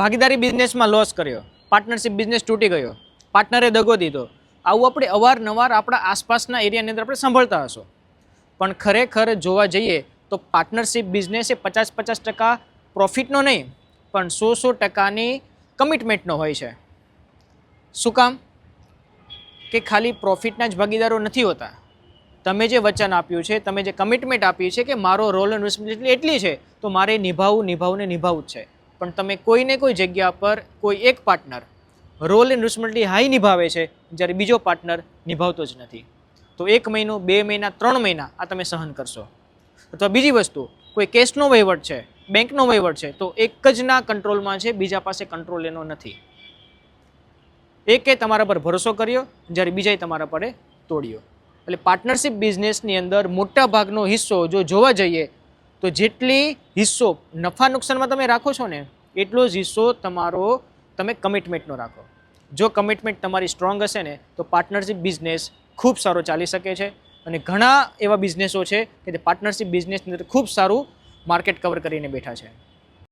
ભાગીદારી બિઝનેસમાં લોસ કર્યો, પાર્ટનરશિપ બિઝનેસ તૂટી ગયો, પાર્ટનરે દગો દીધો, આવું આપણે અવારનવાર આપણા આસપાસના એરિયાની અંદર આપણે સાંભળતા હશો. પણ ખરેખર જોવા જઈએ તો પાર્ટનરશિપ બિઝનેસ એ 50-50% પ્રોફિટનો નહીં પણ 100% કમિટમેન્ટનો હોય છે. શું કામ? કે ખાલી પ્રોફિટના જ ભાગીદારો નથી હોતા. તમે જે વચન આપ્યું છે, તમે જે કમિટમેન્ટ આપી છે કે મારો રોલ એન્ડ રિસ્પોન્સિબિલિટી એટલી છે તો મારે નિભાવવું જ છે. પણ તમે કોઈને કોઈ જગ્યા પર કોઈ એક પાર્ટનર રોલ એન્ડ રિસ્પોન્સિબિલિટી હાઈ નિભાવે છે જ્યારે બીજો પાર્ટનર નિભાવતો જ નથી. તો 1 મહિનો, 2 મહિના, 3 મહિના આ તમે સહન કરશો. અથવા બીજી વસ્તુ, કોઈ કેશનો વહીવટ છે, બેંકનો વહીવટ છે, તો એક જ ના કંટ્રોલમાં છે, બીજા પાસે કંટ્રોલ એનો નથી. એકે તમારા પર ભરોસો કર્યો જ્યારે બીજાએ તમારા પર તોડ્યો. એટલે પાર્ટનરશિપ બિઝનેસની અંદર મોટા ભાગનો હિસ્સો જો જોવા જઈએ તો જેટલી હિસ્સો નફા નુકસાનમાં તમે રાખો છો ને એટલો જ હિસ્સો તમારો તમે કમિટમેન્ટનો રાખો. જો કમિટમેન્ટ તમારી સ્ટ્રોંગ હશે ને તો પાર્ટનરશિપ બિઝનેસ ખૂબ સારો ચાલી શકે છે. અને ઘણા એવા બિઝનેસો છે કે જે પાર્ટનરશિપ બિઝનેસની અંદર ખૂબ સારું માર્કેટ કવર કરીને બેઠા છે.